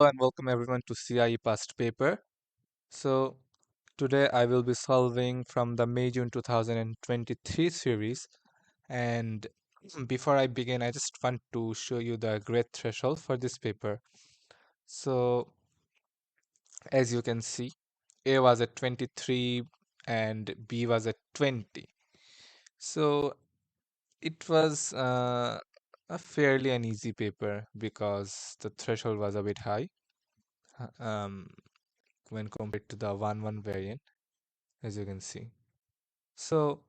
And welcome everyone to CIE past paper. So today I will be solving from the May-June 2023 series. And before I begin, I just want to show you the grade threshold for this paper. So as you can see, A was at 23 and B was at 20. So it was a fairly an easy paper because the threshold was a bit high. Um, when compared to the 1-1 variant, as you can see. So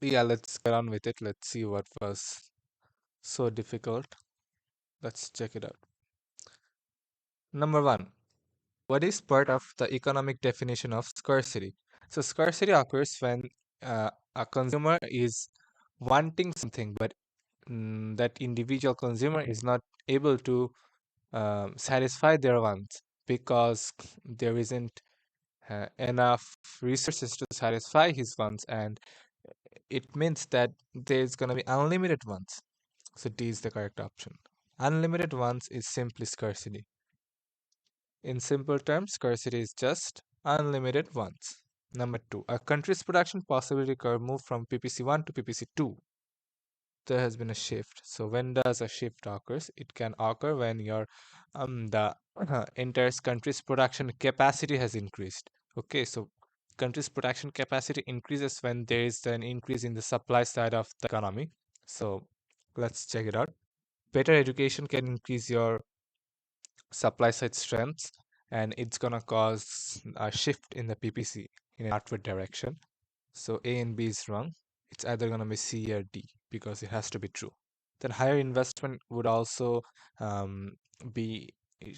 yeah, let's get on with it. Let's see what was so difficult. Let's check it out. Number one, what is part of the economic definition of scarcity? So scarcity occurs when a consumer is wanting something, but that individual consumer is not able to satisfy their wants because there isn't enough resources to satisfy his wants, and it means that there's going to be unlimited ones. So D is the correct option. Unlimited ones is simply scarcity. In simple terms, scarcity is just unlimited ones. Number two, a country's production possibility curve moved from PPC1 to PPC2. There has been a shift. So when does a shift occurs? It can occur when your the entire country's production capacity has increased. Okay, so country's production capacity increases when there is an increase in the supply side of the economy. So let's check it out. Better education can increase your supply side strengths, and it's gonna cause a shift in the PPC in an outward direction. So A and B is wrong. It's either going to be C or D because it has to be true. Then higher investment would also be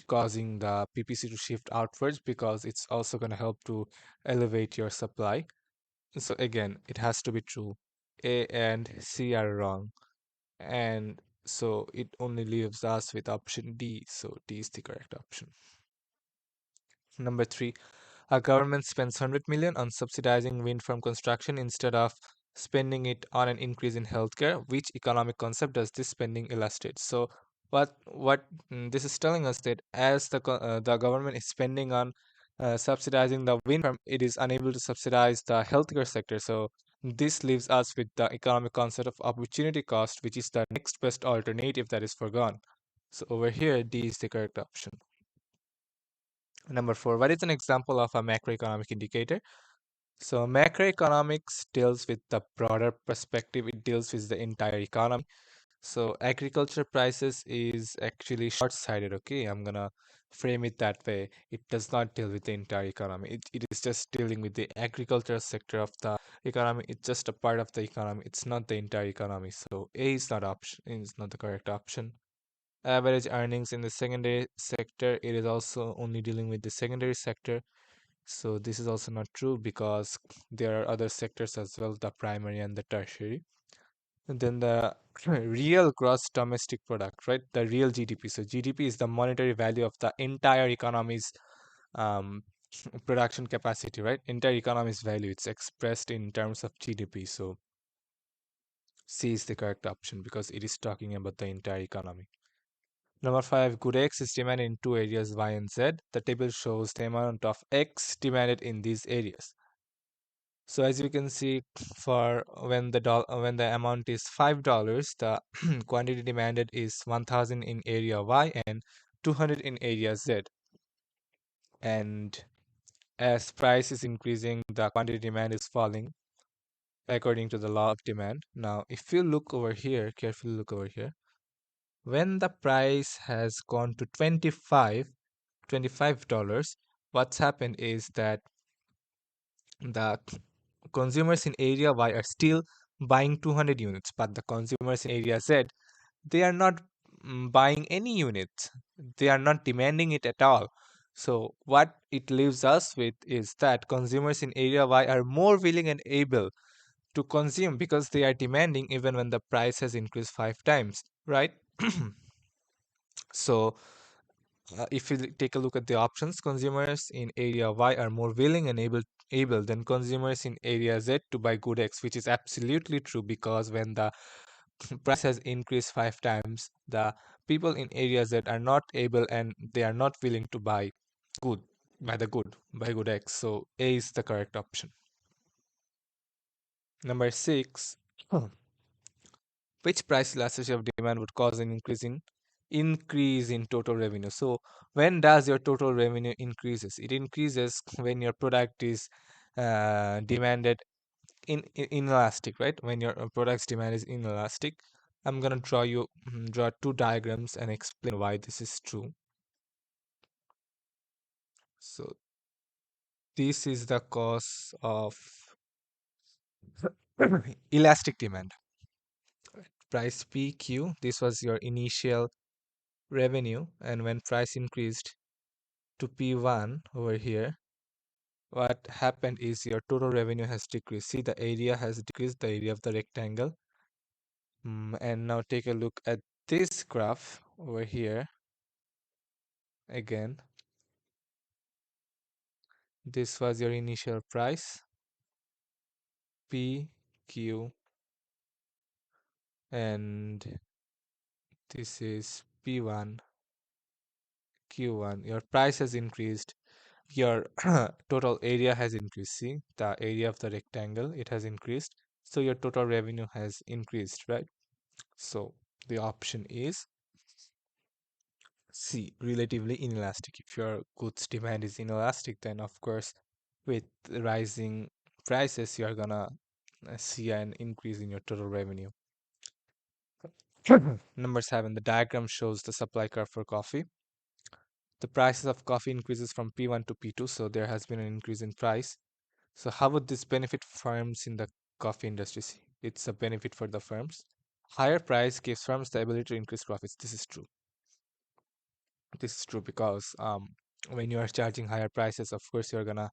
causing the PPC to shift outwards because it's also going to help to elevate your supply. So again, it has to be true. A and C are wrong. And so it only leaves us with option D. So D is the correct option. Number three, a government spends 100 million on subsidizing wind farm construction instead of spending it on an increase in healthcare. Which economic concept does this spending illustrate? So what this is telling us that as the government is spending on subsidizing the wind farm, it is unable to subsidize the healthcare sector. So this leaves us with the economic concept of opportunity cost, which is the next best alternative that is forgone. So over here, D is the correct option. Number four, what is an example of a macroeconomic indicator? So macroeconomics deals with the broader perspective. It deals with the entire economy. So agriculture prices is actually short-sighted. Okay, I'm gonna frame it that way. It does not deal with the entire economy. It is just dealing with the agricultural sector of the economy. It's just a part of the economy. It's not the entire economy. So A is not option. Is not the correct option. Average earnings in the secondary sector. It is also only dealing with the secondary sector. So this is also not true because there are other sectors as well, the primary and the tertiary. And then the real gross domestic product, right? The real GDP. So GDP is the monetary value of the entire economy's um, production capacity, right? Entire economy's value. It's expressed in terms of GDP. So C is the correct option because it is talking about the entire economy. Number five, good X is demanded in two areas, Y and Z. The table shows the amount of X demanded in these areas. So as you can see, for when the amount is $5, the quantity demanded is 1,000 in area Y and 200 in area Z. And as price is increasing, the quantity demand is falling according to the law of demand. Now, if you look over here, carefully look over here, when the price has gone to $25, what's happened is that the consumers in area Y are still buying 200 units, but the consumers in area Z, they are not buying any units. They are not demanding it at all. So what it leaves us with is that consumers in area Y are more willing and able to consume because they are demanding even when the price has increased 5 times, right? So if you take a look at the options, consumers in area Y are more willing and able than consumers in area Z to buy good X, which is absolutely true because when the price has increased 5 times, the people in areas that are not able and they are not willing to good buy good X. So A is the correct option. Number 6, which price elasticity of demand would cause an increase in total revenue? So when does your total revenue increases? It increases when your product is demanded inelastic, right? When your product's demand is inelastic. I'm gonna draw two diagrams and explain why this is true. So this is the cause of elastic demand. Price PQ, this was your initial revenue, and when price increased to P1 over here, what happened is your total revenue has decreased. See, the area has decreased, the area of the rectangle. And now take a look at this graph over here. Again, this was your initial price, PQ, and this is P1, Q1. Your price has increased, your total area has increased. See, the area of the rectangle, it has increased. So your total revenue has increased, right? So the option is C, relatively inelastic. If your goods demand is inelastic, then of course, with rising prices, you're gonna see an increase in your total revenue. Number 7, the diagram shows the supply curve for coffee. The prices of coffee increases from P1 to P2, so there has been an increase in price. So how would this benefit firms in the coffee industry? See, it's a benefit for the firms. Higher price gives firms the ability to increase profits. This is true. This is true because when you are charging higher prices, of course you're gonna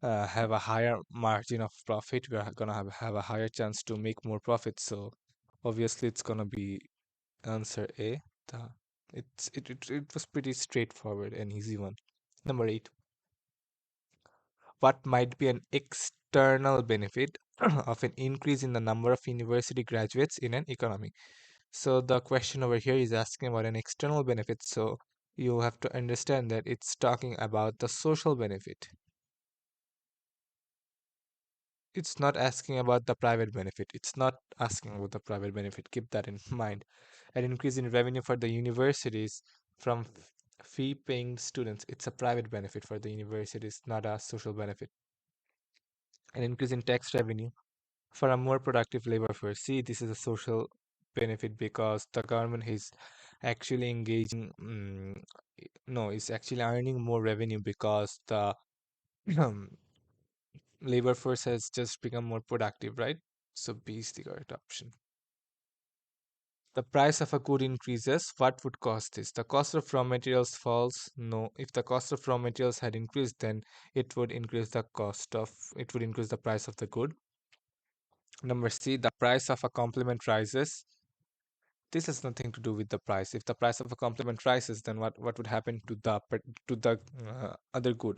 have a higher margin of profit. We're gonna have a higher chance to make more profit. So obviously it's gonna be answer A. The, it was pretty straightforward and easy one. Number 8. What might be an external benefit of an increase in the number of university graduates in an economy? So the question over here is asking about an external benefit. So you have to understand that it's talking about the social benefit. It's not asking about the private benefit. It's not asking about the private benefit. Keep that in mind. An increase in revenue for the universities from fee-paying students. It's a private benefit for the universities, not a social benefit. An increase in tax revenue for a more productive labor force. See, this is a social benefit because the government is actually engaging, no, it's actually earning more revenue because the labor force has just become more productive, right? So B is the correct option. The price of a good increases. What would cause this? The cost of raw materials falls. No. If the cost of raw materials had increased, then it would increase the price of the good. Number C, the price of a complement rises. This has nothing to do with the price. If the price of a complement rises, then what would happen to the other good?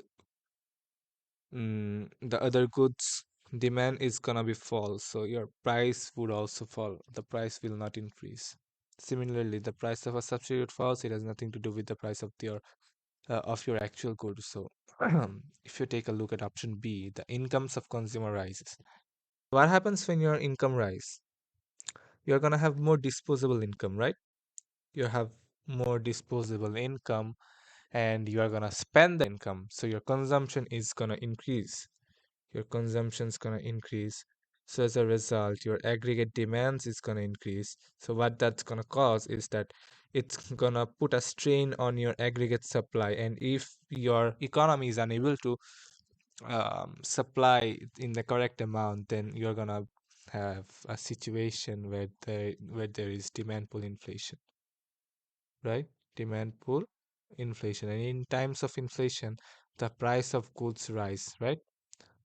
The other goods demand is gonna be fall, so your price would also fall. The price will not increase. Similarly, the price of a substitute falls. It has nothing to do with the price of your actual goods. So, if you take a look at option B, the incomes of consumer rises. What happens when your income rise? You're gonna have more disposable income, right? You have more disposable income and you are gonna spend the income, so your consumption is gonna increase. Your consumption's gonna increase. So as a result, your aggregate demands is gonna increase. So what that's gonna cause is that it's gonna put a strain on your aggregate supply, and if your economy is unable to supply in the correct amount, then you're gonna have a situation where there is demand pull inflation, right? Demand pull inflation, and in times of inflation, the price of goods rise, right?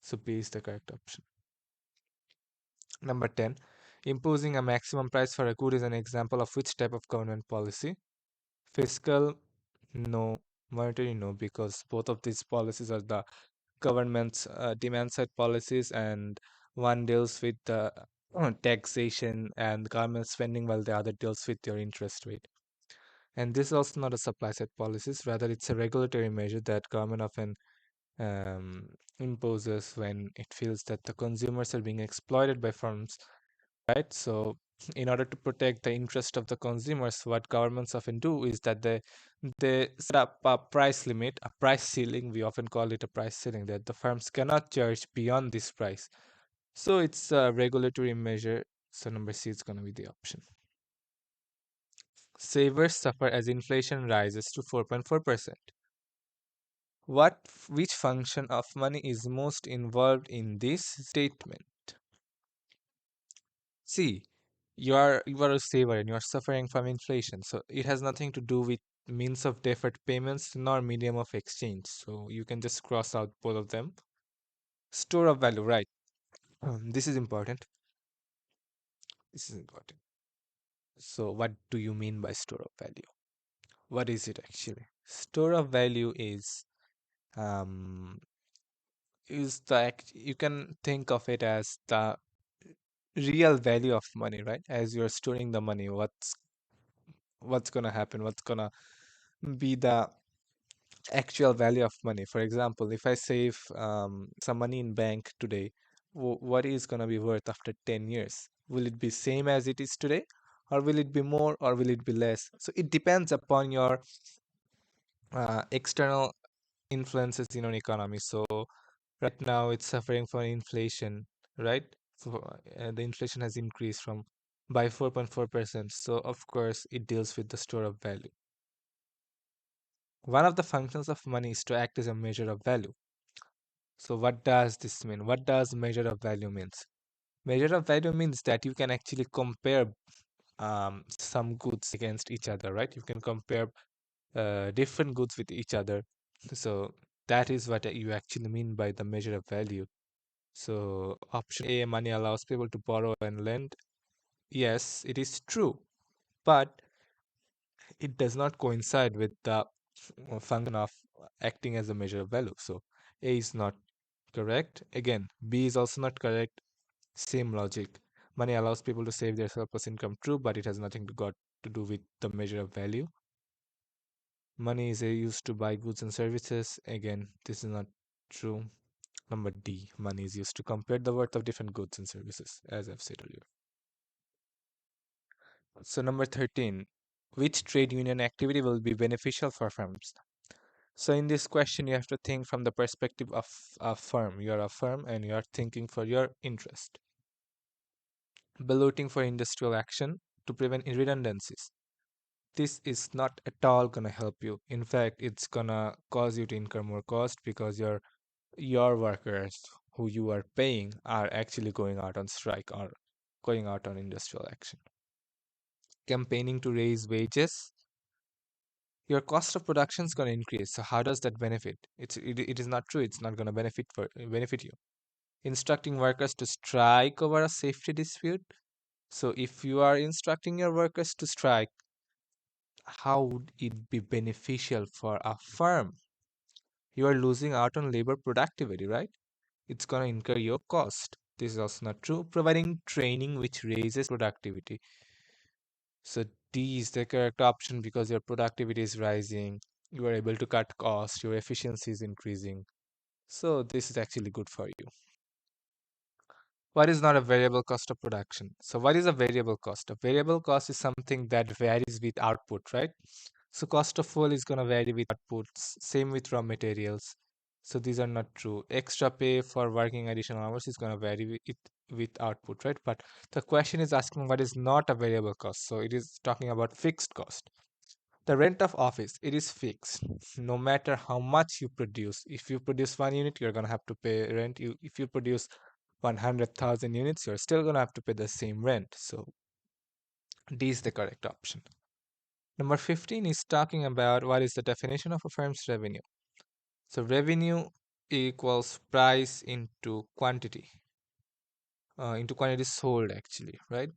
So B is the correct option. Number 10, imposing a maximum price for a good is an example of which type of government policy? Fiscal, no. Monetary, no, because both of these policies are the government's demand side policies, and one deals with the taxation and government spending while the other deals with your interest rate. And this is also not a supply side policies, rather it's a regulatory measure that government often um, imposes when it feels that the consumers are being exploited by firms, right? So, in order to protect the interest of the consumers, what governments often do is that they set up a price limit, a price ceiling. We often call it a price ceiling that the firms cannot charge beyond this price. So it's a regulatory measure. So number C is going to be the option. Savers suffer as inflation rises to 4.4%. Which function of money is most involved in this statement? See, you are a saver and you are suffering from inflation. So it has nothing to do with means of deferred payments nor medium of exchange. So you can just cross out both of them. Store of value, right? This is important. This is important. So what do you mean by store of value? What is it actually? Store of value um is you can think of it as the real value of money, right? As you're storing the money, what's gonna happen? What's gonna be the actual value of money? For example, if I save some money in bank today, what is gonna be worth after 10 years? Will it be same as it is today, or will it be more, or will it be less? So it depends upon your external influences in an economy. So right now it's suffering from inflation, right? So the inflation has increased from by 4.4%. So of course it deals with the store of value. One of the functions of money is to act as a measure of value. So what does this mean? What does measure of value means? Measure of value means that you can actually compare some goods against each other, right? You can compare different goods with each other. So that is what you actually mean by the measure of value. So option A, money allows people to borrow and lend. Yes, it is true, but it does not coincide with the function of acting as a measure of value. So A is not correct. Again, B is also not correct. Same logic. Money allows people to save their surplus income. True, but it has nothing to do with the measure of value. Money is used to buy goods and services. Again, this is not true. Number D, money is used to compare the worth of different goods and services, as I've said earlier. So number 13, which trade union activity will be beneficial for firms? So in this question, you have to think from the perspective of a firm. You're a firm and you're thinking for your interest. Ballooning for industrial action to prevent redundancies. This is not at all gonna help you. In fact, it's gonna cause you to incur more cost because your workers who you are paying are actually going out on strike or going out on industrial action. Campaigning to raise wages, your cost of production is going to increase. So how does that benefit? It is not true. It's not going to benefit you. Instructing workers to strike over a safety dispute. So if you are instructing your workers to strike, how would it be beneficial for a firm? You are losing out on labor productivity, right? It's going to incur your cost. This is also not true. Providing training which raises productivity. So D is the correct option because your productivity is rising, you are able to cut costs, your efficiency is increasing. So this is actually good for you. What is not a variable cost of production? So what is a variable cost? A variable cost is something that varies with output, right? So cost of fuel is going to vary with outputs, same with raw materials. So these are not true. Extra pay for working additional hours is going to vary with output, right? But the question is asking what is not a variable cost. So it is talking about fixed cost. The rent of office, it is fixed. No matter how much you produce. If you produce 1 unit, you're going to have to pay rent. If you produce 100,000 units, you're still going to have to pay the same rent. So D is the correct option. Number 15 is talking about what is the definition of a firm's revenue. So revenue equals price into quantity sold actually, right?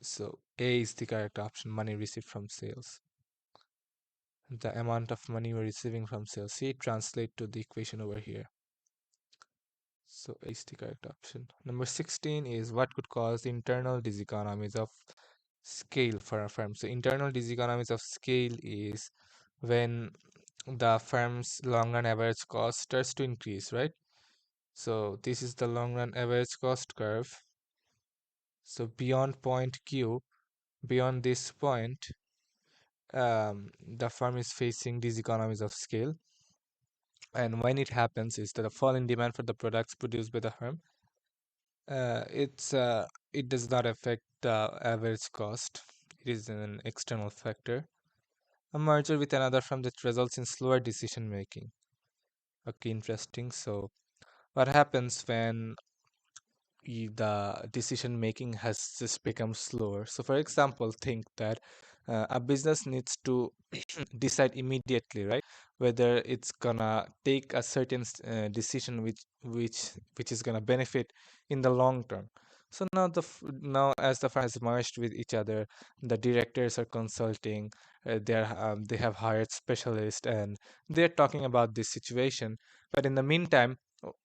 So A is the correct option, money received from sales. The amount of money we're receiving from sales. See, translate to the equation over here. So A is the correct option. Number 16 is what could cause internal diseconomies of scale for a firm. So internal diseconomies of scale is when the firm's long run average cost starts to increase, right? So this is the long run average cost curve. So beyond point Q, beyond this point, the firm is facing diseconomies of scale. And when it happens, is that a fall in demand for the products produced by the firm. It does not affect the average cost. It is an external factor. A merger with another firm that results in slower decision making. Okay, interesting. So what happens when the decision making has just become slower? So for example, think that a business needs to decide immediately, right? Whether it's gonna take a certain decision which is gonna benefit in the long term. So now now as the firm has merged with each other, the directors are consulting. They have hired specialists and they're talking about this situation. But in the meantime,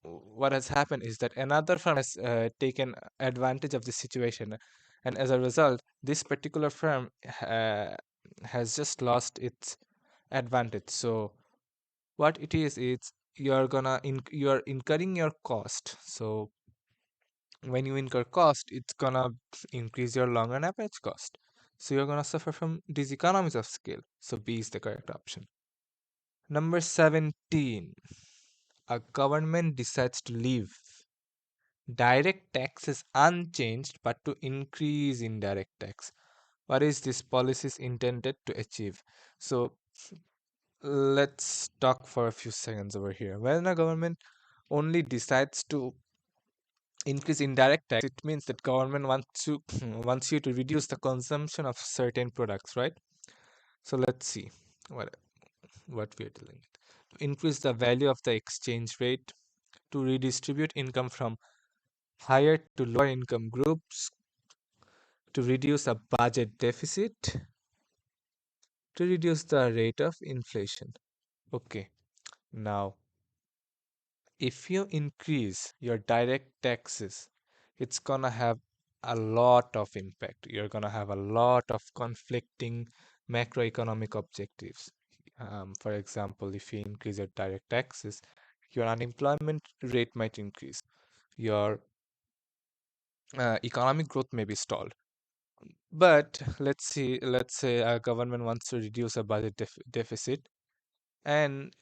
what has happened is that another firm has taken advantage of this situation, and as a result, this particular firm has just lost its advantage. So what it is you're incurring your cost. So when you incur cost, it's gonna increase your long run average cost. So you're gonna suffer from these economies of scale. So B is the correct option. Number 17. A government decides to leave direct taxes unchanged but to increase indirect tax. What is this policy intended to achieve? So let's talk for a few seconds over here. When a government only decides to increase indirect tax, it means that government wants to wants you to reduce the consumption of certain products, right? So let's see what we are dealing with. To increase the value of the exchange rate, to redistribute income from higher to lower income groups, to reduce a budget deficit, to reduce the rate of inflation. Okay, now if you increase your direct taxes, it's gonna have a lot of impact. You're gonna have a lot of conflicting macroeconomic objectives. For example, if you increase your direct taxes, your unemployment rate might increase. Your economic growth may be stalled. But let's say a government wants to reduce a budget deficit, and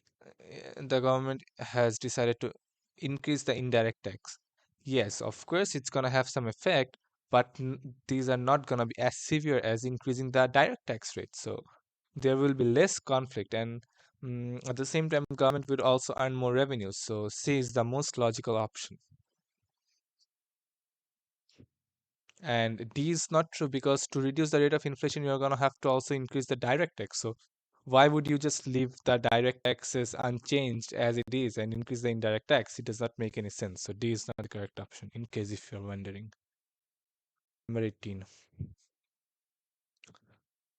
the government has decided to increase the indirect tax. Yes, of course, it's going to have some effect, but these are not going to be as severe as increasing the direct tax rate. So there will be less conflict, and at the same time, government will also earn more revenues. So C is the most logical option. And D is not true because to reduce the rate of inflation, you're going to have to also increase the direct tax. So why would you just leave the direct taxes unchanged as it is and increase the indirect tax? It does not make any sense. So D is not the correct option, in case if you're wondering. Number 18.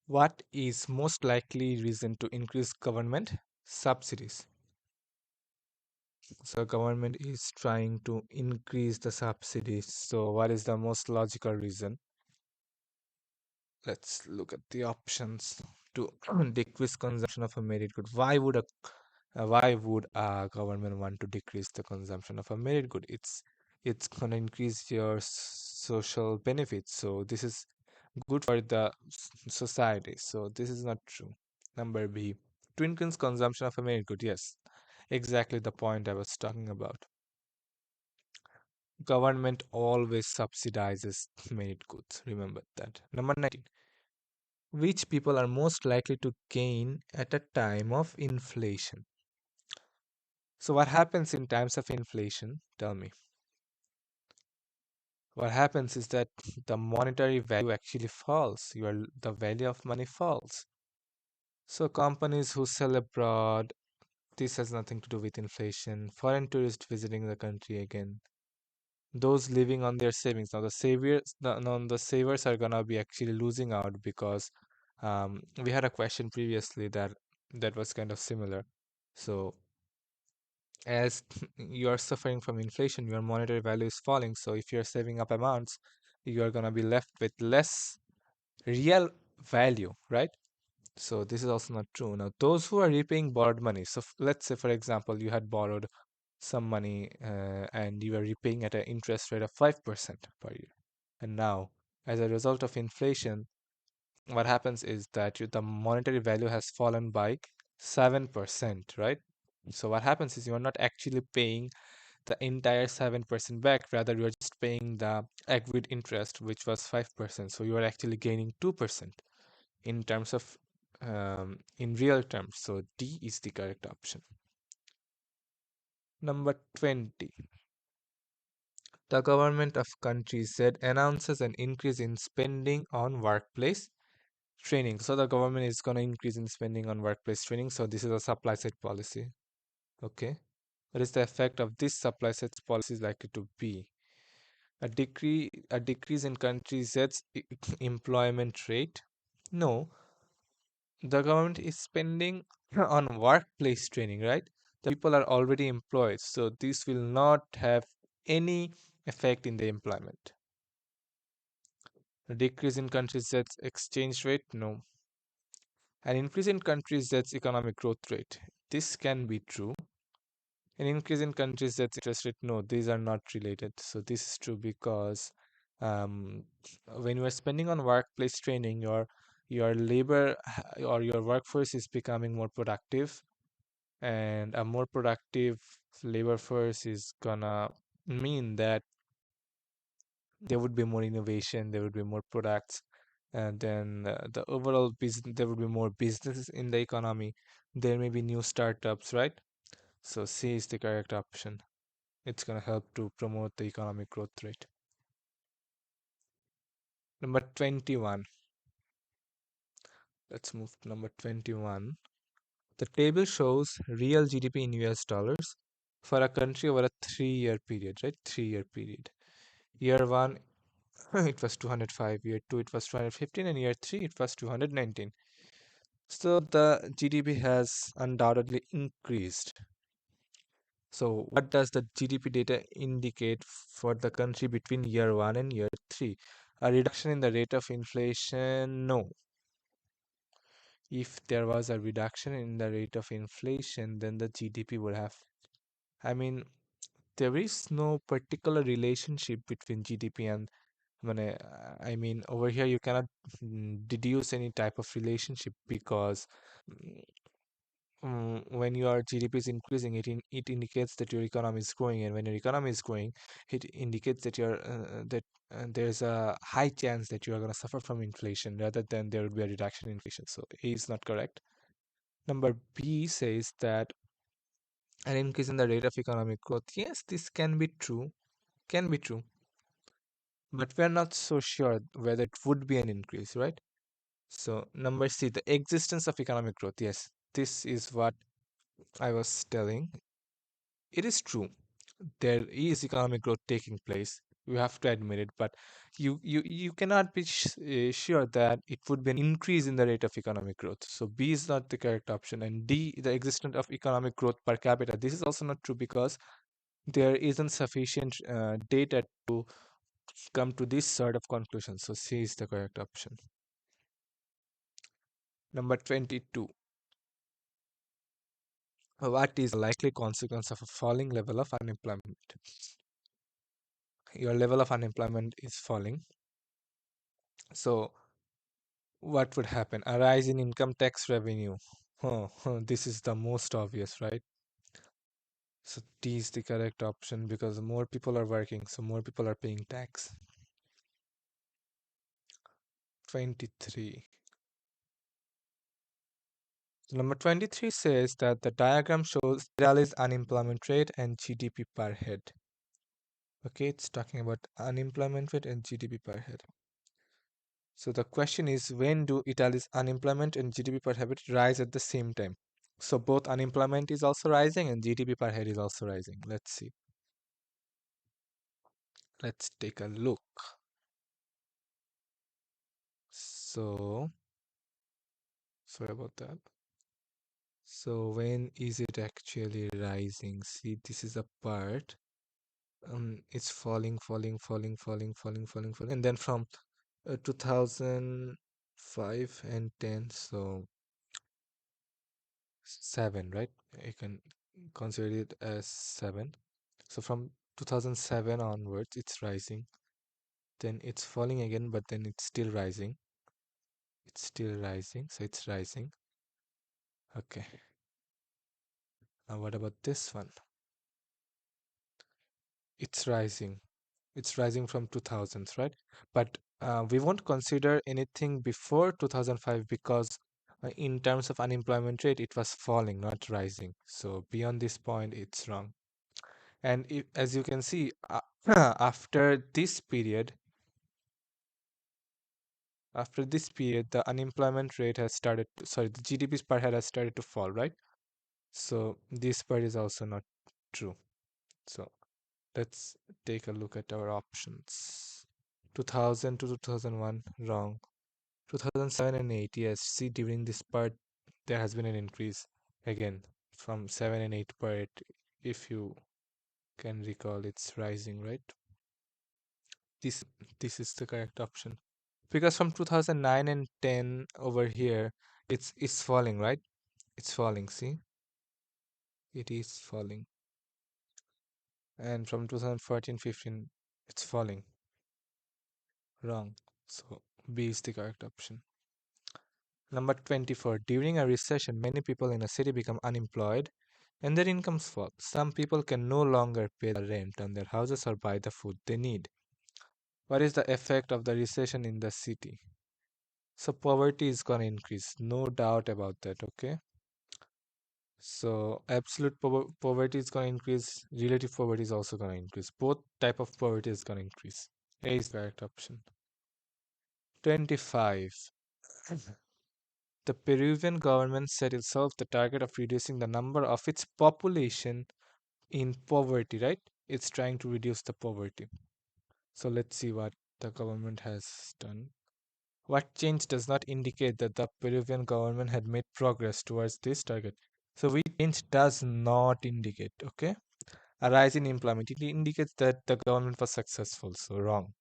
What is most likely reason to increase government subsidies? So government is trying to increase the subsidies. So what is the most logical reason? Let's look at the options. To decrease consumption of a merit good. Why would a government want to decrease the consumption of a merit good? It's gonna increase your social benefits. So this is good for the society. So this is not true. Number B. To increase consumption of a merit good. Yes, exactly the point I was talking about. Government always subsidizes merit goods. Remember that. Number 19. Which people are most likely to gain at a time of inflation? So, what happens in times of inflation? Tell me. What happens is that the monetary value actually falls. The value of money falls. So, companies who sell abroad, this has nothing to do with inflation. Foreign tourists visiting the country again. Those living on their savings. Now, the savers are gonna be actually losing out because we had a question previously that was kind of similar. So as you are suffering from inflation, your monetary value is falling. So if you're saving up amounts, you are gonna be left with less real value, right? So this is also not true. Now, those who are repaying borrowed money. So let's say, for example, you had borrowed some money and you are repaying at an interest rate of 5% per year. And now, as a result of inflation, what happens is that the monetary value has fallen by 7%, right? So what happens is you are not actually paying the entire 7% back, rather you are just paying the agreed interest, which was 5%. So you are actually gaining 2% in terms of in real terms. So D is the correct option. Number 20. The government of country Z announces an increase in spending on workplace training. So the government is going to increase in spending on workplace training. So this is a supply side policy. Okay. What is the effect of this supply side policy is likely to be? A decrease in country Z's employment rate? No, the government is spending on workplace training, right? The people are already employed, so this will not have any effect in the employment. A decrease in countries Z's exchange rate? No. An increase in countries Z's economic growth rate? This can be true. An increase in countries Z's interest rate? No, these are not related. So this is true because um, when you are spending on workplace training, your labor or your workforce is becoming more productive, and a more productive labor force is gonna mean that there would be more innovation, there would be more products, and then the overall business, there would be more businesses in the economy. There may be new startups, right? So C is the correct option. It's gonna help to promote the economic growth rate. Number 21. Let's move to number 21. The table shows real GDP in US dollars for a country over a 3-year period, right? 3-year period. Year 1 it was 205, year 2 it was 215, and year 3 it was 219. So the GDP has undoubtedly increased. So what does the GDP data indicate for the country between year 1 and year 3? A reduction in the rate of inflation? No. If there was a reduction in the rate of inflation, then the GDP would have, I mean, there is no particular relationship between GDP and I mean, over here you cannot deduce any type of relationship because mm, when your GDP is increasing, it indicates that your economy is growing, and when your economy is growing, it indicates that there's a high chance that you are going to suffer from inflation rather than there would be a reduction in inflation. So A is not correct. Number B says that an increase in the rate of economic growth. Yes, this can be true, but we're not so sure whether it would be an increase, right? So, number C, the existence of economic growth. Yes, this is what I was telling. It is true. There is economic growth taking place. You have to admit it, but you cannot be sure that it would be an increase in the rate of economic growth. So B is not the correct option, and D, the existence of economic growth per capita. This is also not true because there isn't sufficient data to come to this sort of conclusion. So C is the correct option. Number 22. What is a likely consequence of a falling level of unemployment? Your level of unemployment is falling. So what would happen? A rise in income tax revenue. This is the most obvious, right? So D is the correct option because more people are working, so more people are paying tax. 23. So number 23 says that the diagram shows Italy's unemployment rate and GDP per head. Okay, it's talking about unemployment rate and GDP per head. So the question is, when do Italy's unemployment and GDP per head rise at the same time? So both unemployment is also rising and GDP per head is also rising. Let's see. Let's take a look. So, sorry about that. So when is it actually rising? See, this is a part. It's falling, falling, falling, falling, falling, falling, falling, and then from 2000. 5 and 10, so 7, right? You can consider it as 7. So from 2007 onwards, it's rising. Then it's falling again, but then it's still rising. It's still rising, so it's rising. Okay. Now what about this one? It's rising. It's rising from 2000s, right? But we won't consider anything before 2005 because in terms of unemployment rate, it was falling, not rising. So beyond this point, it's wrong. And if, as you can see, after this period, the unemployment rate has started, sorry, the GDP part has started to fall, right? So this part is also not true. So let's take a look at our options. 2000 to 2001, wrong. 2007 and 8, yes. See, during this part, there has been an increase again from 7 and 8 per 8. If you can recall, it's rising, right? This this is the correct option because from 2009 and 10 over here, it's falling, right? It's falling. See, it is falling, and from 2014, 15, it's falling. Wrong. So B is the correct option. Number 24. During a recession, many people in a city become unemployed and their incomes fall. Some people can no longer pay the rent on their houses or buy the food they need. What is the effect of the recession in the city? So poverty is going to increase, no doubt about that, okay? So absolute poverty is going to increase, relative poverty is also going to increase. Both type of poverty is going to increase. A is the correct option. 25. The Peruvian government set itself the target of reducing the number of its population in poverty, right? It's trying to reduce the poverty. So let's see what the government has done. What change does not indicate that the Peruvian government had made progress towards this target? So which change does not indicate, okay? A rise in employment. It indicates that the government was successful, so wrong.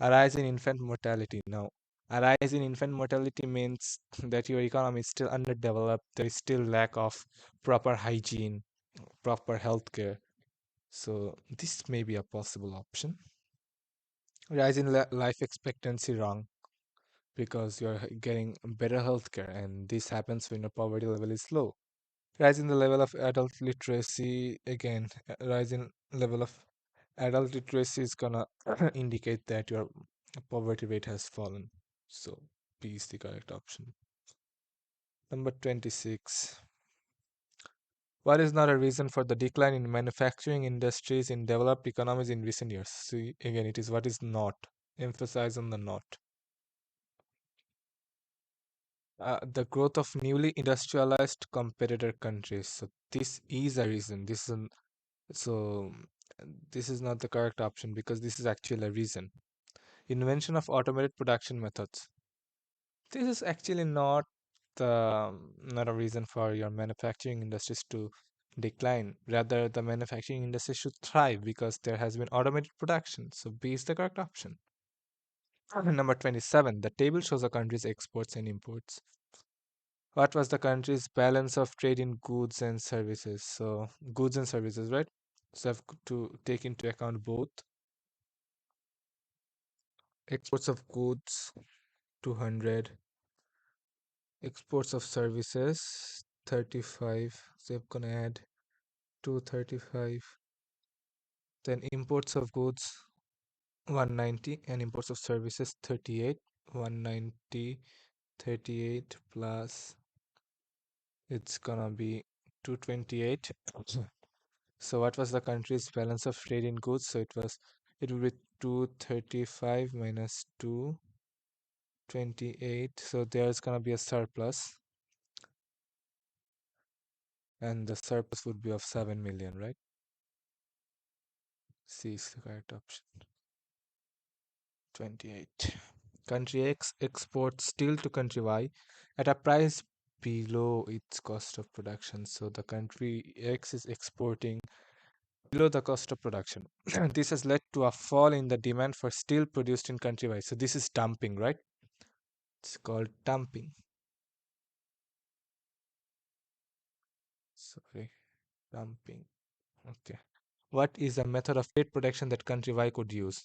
A rise in infant mortality. Now, a rise in infant mortality means that your economy is still underdeveloped. There is still lack of proper hygiene, proper healthcare. So this may be a possible option. Rise in life expectancy, wrong, because you're getting better healthcare, and this happens when your poverty level is low. Rise in the level of adult literacy, again, rise in level of adult literacy is gonna indicate that your poverty rate has fallen. So B is the correct option. Number 26. What is not a reason for the decline in manufacturing industries in developed economies in recent years? See, again, it is what is not. Emphasize on the not. The growth of newly industrialized competitor countries. So this is a reason. So this is not the correct option because this is actually a reason. Invention of automated production methods. This is actually not a reason for your manufacturing industries to decline. Rather, the manufacturing industry should thrive because there has been automated production. So B is the correct option. Number 27. The table shows a country's exports and imports. What was the country's balance of trade in goods and services? So goods and services, right? So I have to take into account both. Exports of goods 200, exports of services 35. So I'm gonna add 235. Then imports of goods 190 and imports of services 38. 190, 38 plus it's gonna be 228. So what was the country's balance of trade in goods? So it would be 235 minus 228. So there's gonna be a surplus, and the surplus would be of 7 million, right? C is the correct option. 28. Country X exports steel to country Y at a price below its cost of production. So the country X is exporting below the cost of production. This has led to a fall in the demand for steel produced in country Y. So this is dumping, right? It's called dumping. Sorry, dumping. Okay. What is a method of trade protection that country Y could use?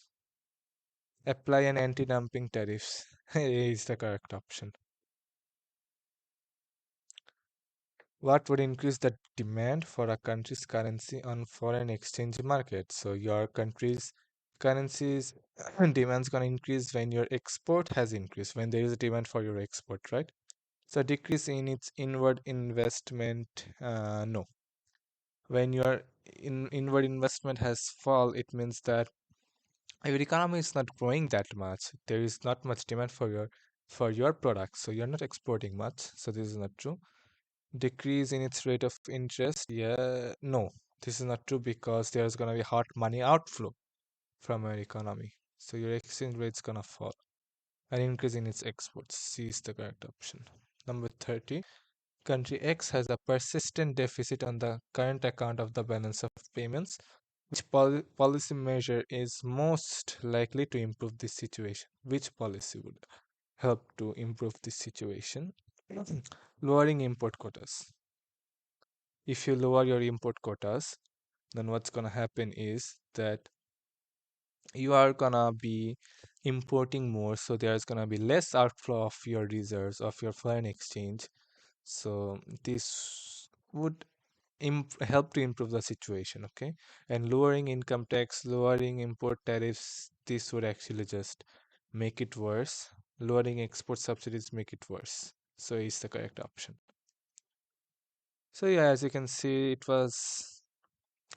Apply an anti-dumping tariffs is the correct option. What would increase the demand for a country's currency on foreign exchange market? So your country's currency's demand's gonna increase when your export has increased, when there is a demand for your export, right? So decrease in its inward investment, no. When your inward investment has fall, it means that your economy is not growing that much. There is not much demand for your products, so you're not exporting much. So this is not true. Decrease in its rate of interest, yeah, no, this is not true because there's gonna be hot money outflow from your economy. So your exchange rate's gonna fall. An increase in its exports. C is the correct option. Number 30. Country X has a persistent deficit on the current account of the balance of payments. Which policy measure is most likely to improve this situation? Which policy would help to improve this situation? Lowering import quotas. If you lower your import quotas, then what's gonna happen is that you are gonna be importing more, so there's gonna be less outflow of your reserves of your foreign exchange. So this would help to improve the situation, okay? And lowering income tax, lowering import tariffs, this would actually just make it worse. Lowering export subsidies make it worse. So it's the correct option. So yeah, as you can see, it was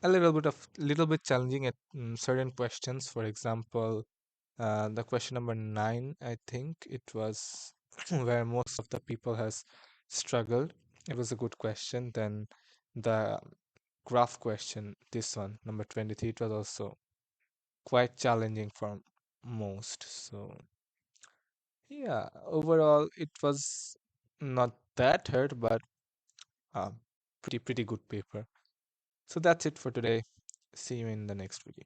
a little bit challenging at certain questions. For example, the question number 9, I think it was where most of the people has struggled. It was a good question. Then the graph question, this one, number 23, it was also quite challenging for most. So yeah, overall it was not that hard, but uh, pretty good paper. So that's it for today. See you in the next video.